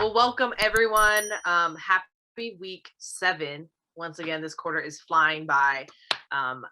Well, welcome everyone. Happy week 7. Once again, this quarter is flying by.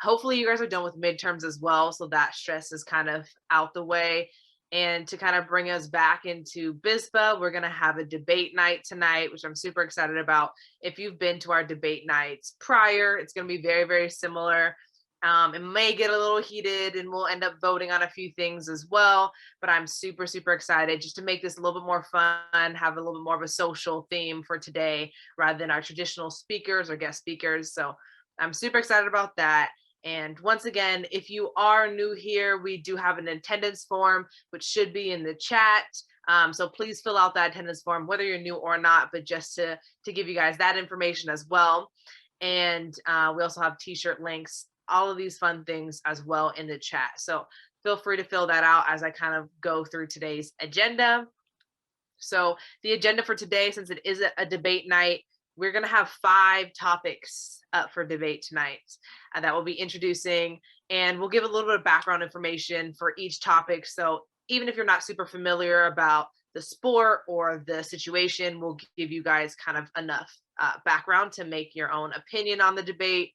Hopefully you guys are done with midterms as well, so that stress is kind of out the way. And to kind of bring us back into BISBA, we're going to have a debate night tonight, which I'm super excited about. If you've been to our debate nights prior, it's going to be very, very similar. It may get a little heated and we'll end up voting on a few things as well, but I'm super, super excited just to make this a little bit more fun, have a little bit more of a social theme for today rather than our traditional speakers or guest speakers. So I'm super excited about that. And once again, if you are new here, we do have an attendance form, which should be in the chat. So please fill out that attendance form, whether you're new or not, but just to give you guys that information as well. And we also have t-shirt links, all of these fun things as well in the chat. So feel free to fill that out as I kind of go through today's agenda. So the agenda for today, since it is a debate night, we're going to have 5 topics up for debate tonight that we'll be introducing, and we'll give a little bit of background information for each topic. So even if you're not super familiar about the sport or the situation, we'll give you guys kind of enough background to make your own opinion on the debate.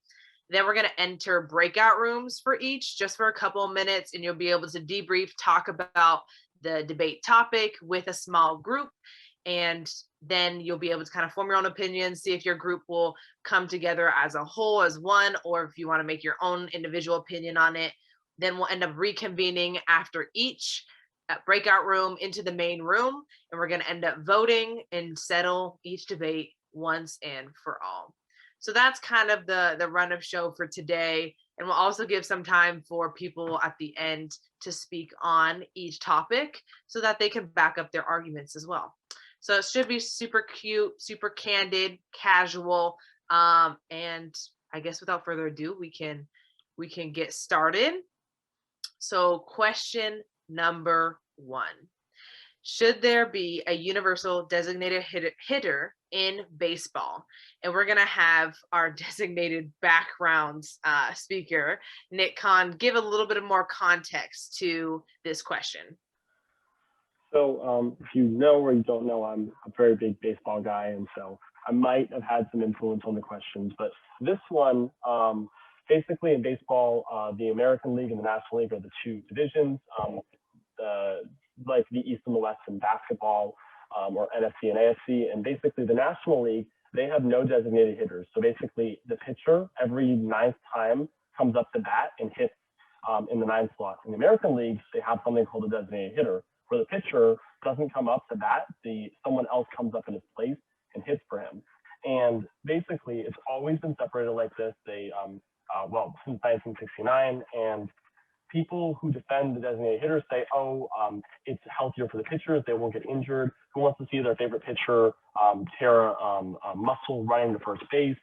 Then we're going to enter breakout rooms for each, just for a couple of minutes, and you'll be able to debrief, talk about the debate topic with a small group. And then you'll be able to kind of form your own opinion, see if your group will come together as a whole, as one, or if you want to make your own individual opinion on it. Then we'll end up reconvening after each breakout room into the main room, and we're going to end up voting and settle each debate once and for all. So that's kind of the run of show for today. And we'll also give some time for people at the end to speak on each topic so that they can back up their arguments as well. So it should be super cute, super candid, casual. And I guess without further ado, we can get started. So question number 1. Should there be a universal designated hitter in baseball? And we're going to have our designated backgrounds speaker, Nick Kahn, give a little bit of more context to this question. So if you know or you don't know, I'm a very big baseball guy, and so I might have had some influence on the questions. But this one, basically in baseball, the American League and the National League are the 2 divisions. Like the East and the West in basketball, or NFC and AFC. And basically the National League, they have no designated hitters. So basically the pitcher every 9th time comes up to bat and hits in the 9th slot. In the American League, they have something called a designated hitter, where the pitcher doesn't come up to bat, someone else comes up in his place and hits for him. And basically it's always been separated like this. They, since 1969, and people who defend the designated hitters say, it's healthier for the pitchers, they won't get injured. Who wants to see their favorite pitcher tear a muscle running to first base,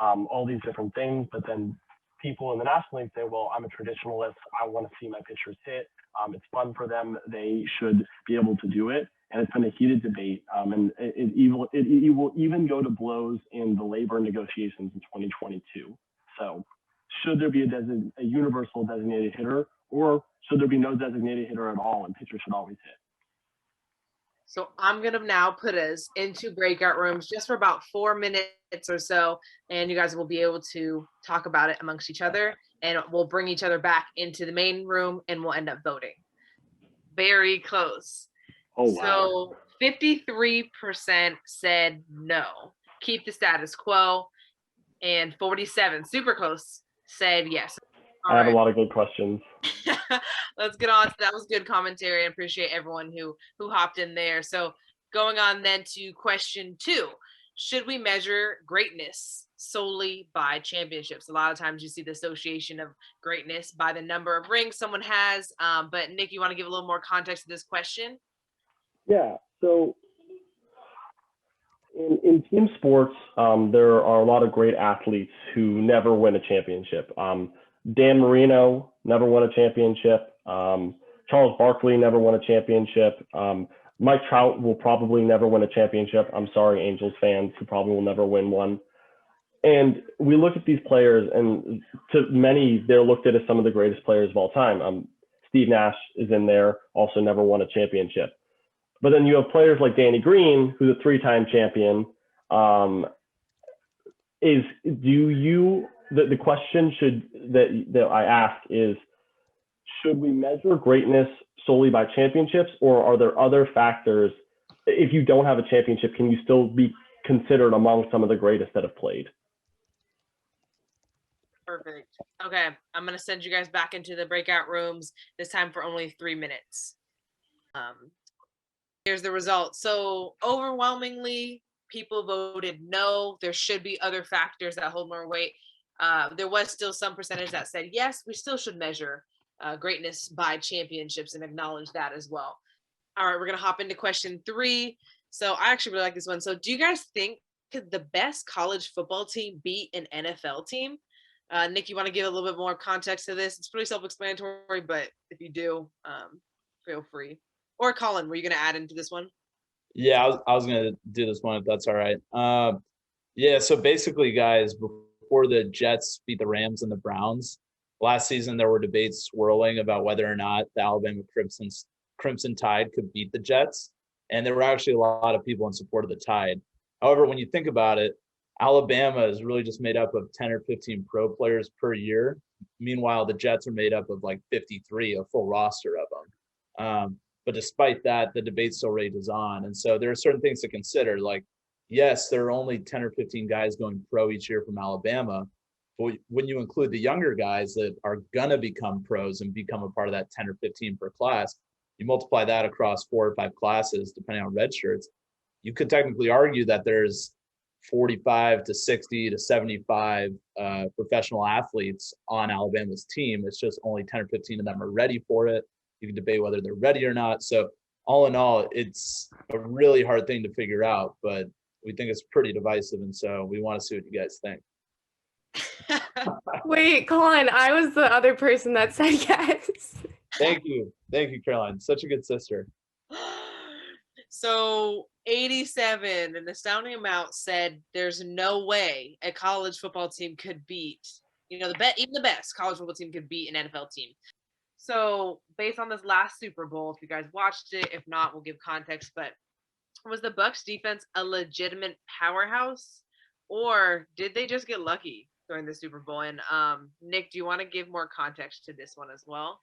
all these different things. But then people in the National League say, well, I'm a traditionalist, I want to see my pitchers hit. It's fun for them, they should be able to do it. And it's been a heated debate, and it will even go to blows in the labor negotiations in 2022. So should there be a universal designated hitter, or should there be no designated hitter at all and pitchers should always hit? So I'm going to now put us into breakout rooms just for about 4 minutes or so, and you guys will be able to talk about it amongst each other, and we'll bring each other back into the main room and we'll end up voting. Very close. Oh, wow. So 53% said no, keep the status quo, and 47, super close, said yes. I have a lot of good questions. Let's get on. That was good commentary. I appreciate everyone who hopped in there. So going on then to question 2, should we measure greatness solely by championships? A lot of times you see the association of greatness by the number of rings someone has. But Nick, you want to give a little more context to this question? Yeah. So in team sports, there are a lot of great athletes who never win a championship. Dan Marino never won a championship. Charles Barkley never won a championship. Mike Trout will probably never win a championship. I'm sorry, Angels fans, who probably will never win one. And we look at these players, and to many, they're looked at as some of the greatest players of all time. Steve Nash is in there, also never won a championship. But then you have players like Danny Green, who's a 3-time champion. The question that I ask is, should we measure greatness solely by championships, or are there other factors? If you don't have a championship, can you still be considered among some of the greatest that have played? Perfect. Okay, I'm gonna send you guys back into the breakout rooms, this time for only 3 minutes. Here's the results. So overwhelmingly, people voted no. There should be other factors that hold more weight. There was still some percentage that said yes, we still should measure greatness by championships and acknowledge that as well. All right, we're gonna hop into question 3. So I actually really like this one. So do you guys think could the best college football team beat an NFL team? Nick, you want to give a little bit more context to this? It's pretty self-explanatory, but if you do, feel free. Or Colin, were you going to add into this one? Yeah, I was going to do this one if that's all right. Yeah, so basically, guys, before the Jets beat the Rams and the Browns last season, there were debates swirling about whether or not the Alabama Crimson Tide could beat the Jets, and there were actually a lot of people in support of the Tide. However, when you think about it, Alabama is really just made up of 10 or 15 pro players per year. Meanwhile, the Jets are made up of like 53, a full roster of them. But despite that, the debate still rages on. And so there are certain things to consider. Like, yes, there are only 10 or 15 guys going pro each year from Alabama. But when you include the younger guys that are going to become pros and become a part of that 10 or 15 per class, you multiply that across 4 or 5 classes, depending on red shirts, you could technically argue that there's 45 to 60 to 75 professional athletes on Alabama's team. It's just only 10 or 15 of them are ready for it. You can debate whether they're ready or not. So all in all, it's a really hard thing to figure out, but we think it's pretty divisive. And so we want to see what you guys think. Wait, Colin, I was the other person that said yes. Thank you. Thank you, Caroline. Such a good sister. So 87, an astounding amount, said there's no way a college football team could beat, even the best college football team could beat an NFL team. So based on this last Super Bowl, if you guys watched it, if not, we'll give context, but was the Bucs defense a legitimate powerhouse, or did they just get lucky during the Super Bowl? And Nick, do you want to give more context to this one as well?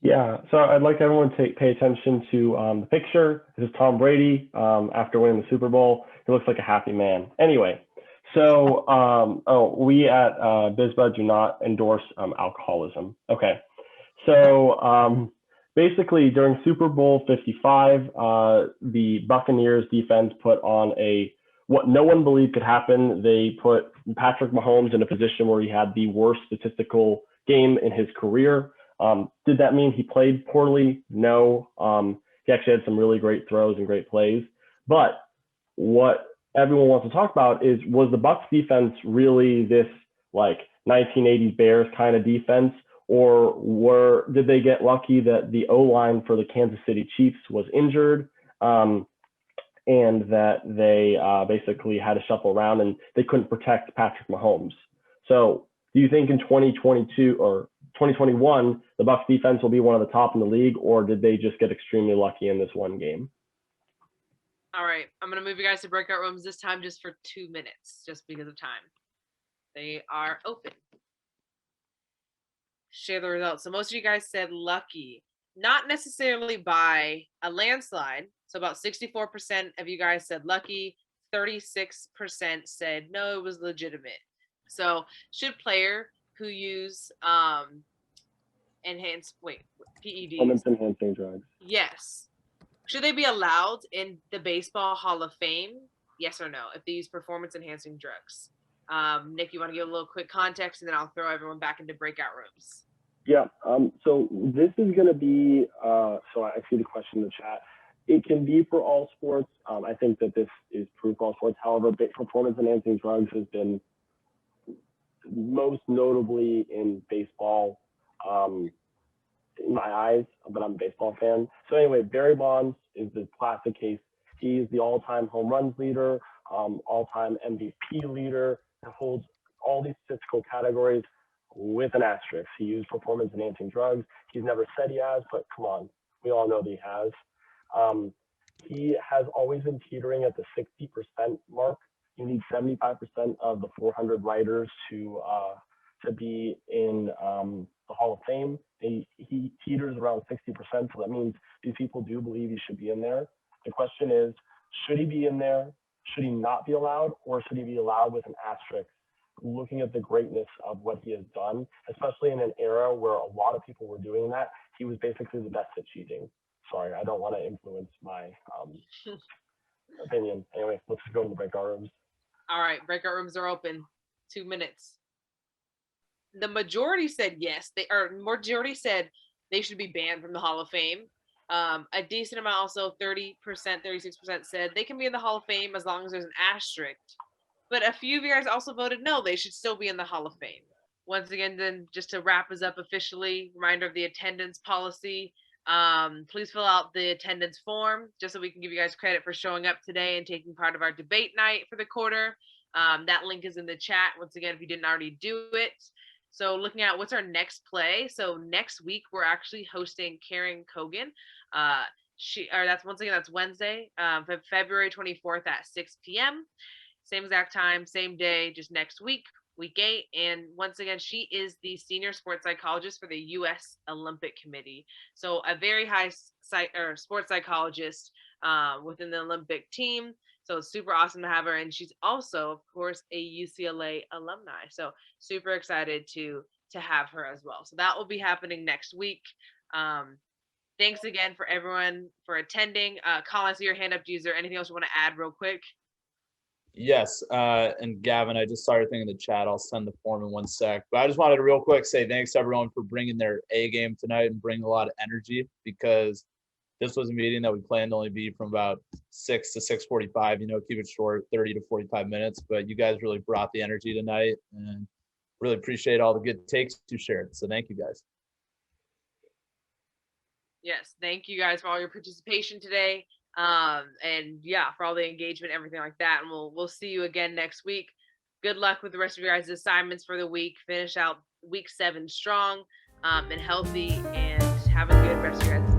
Yeah, so I'd like everyone to pay attention to the picture. This is Tom Brady after winning the Super Bowl. He looks like a happy man. Anyway, so we at BizBud do not endorse alcoholism. Okay, so basically during Super Bowl 55, the Buccaneers defense put on what no one believed could happen. They put Patrick Mahomes in a position where he had the worst statistical game in his career. Did that mean he played poorly? No. He actually had some really great throws and great plays. But what everyone wants to talk about is, was the Bucs defense really this like 1980s Bears kind of defense, or did they get lucky that the O-line for the Kansas City Chiefs was injured, and that they basically had to shuffle around and they couldn't protect Patrick Mahomes? So do you think in 2022 or 2021, the Bucs defense will be one of the top in the league, or did they just get extremely lucky in this one game? All right, I'm going to move you guys to breakout rooms this time just for 2 minutes, just because of time. They are open. Share the results. So most of you guys said lucky, not necessarily by a landslide. So about 64% of you guys said lucky, 36% said no, it was legitimate. So should player who use PEDs, Performance enhancing drugs. Yes. Should they be allowed in the Baseball Hall of Fame? Yes or no, if they use performance enhancing drugs? Nick, you want to give a little quick context, and then I'll throw everyone back into breakout rooms. Yeah, so this is going to be, so I see the question in the chat. It can be for all sports. I think that this is true for all sports. However, performance enhancing drugs has been most notably in baseball, in my eyes, but I'm a baseball fan. So anyway, Barry Bonds is the classic case. He's the all-time home runs leader, all-time MVP leader, and holds all these statistical categories with an asterisk. He used performance enhancing drugs. He's never said he has, but come on, we all know that he has. he has always been teetering at the 60% mark. You need 75% of the 400 writers to be in the Hall of Fame. He teeters around 60%, so that means these people do believe he should be in there. The question is, should he be in there? Should he not be allowed, or should he be allowed with an asterisk? Looking at the greatness of what he has done, especially in an era where a lot of people were doing that, he was basically the best at cheating. Sorry, I don't want to influence my opinion. Anyway, let's go to the breakout rooms. All right, breakout rooms are open. 2 minutes. The majority said yes. Majority said they should be banned from the Hall of Fame. A decent amount, also 30%, 36% said they can be in the Hall of Fame as long as there's an asterisk. But a few of you guys also voted no, they should still be in the Hall of Fame. Once again, then just to wrap us up officially, reminder of the attendance policy. Please fill out the attendance form just so we can give you guys credit for showing up today and taking part of our debate night for the quarter. That link is in the chat once again if you didn't already do it. So looking at what's our next play. So next week we're actually hosting Karen Kogan. That's Wednesday, February 24th at 6 p.m. Same exact time, same day, just next week, week 8. And once again, she is the senior sports psychologist for the U.S. Olympic Committee. So a very high sports psychologist within the Olympic team. So it's super awesome to have her. And she's also, of course, a UCLA alumni. So super excited to have her as well. So that will be happening next week. Thanks again for everyone for attending. Colin, I see your hand up. Is there anything else you want to add real quick? Yes, and Gavin, I just saw your thing in the chat. I'll send the form in 1 sec. But I just wanted to real quick say thanks to everyone for bringing their A game tonight and bringing a lot of energy, because this was a meeting that we planned to only be from about 6 to 6:45. Keep it short, 30 to 45 minutes. But you guys really brought the energy tonight, and really appreciate all the good takes you shared. So thank you guys. Yes, thank you guys for all your participation today. And yeah, for all the engagement, everything like that. And we'll see you again next week. Good luck with the rest of your guys' assignments for the week. Finish out week 7 strong and healthy, and have a good rest of your guys'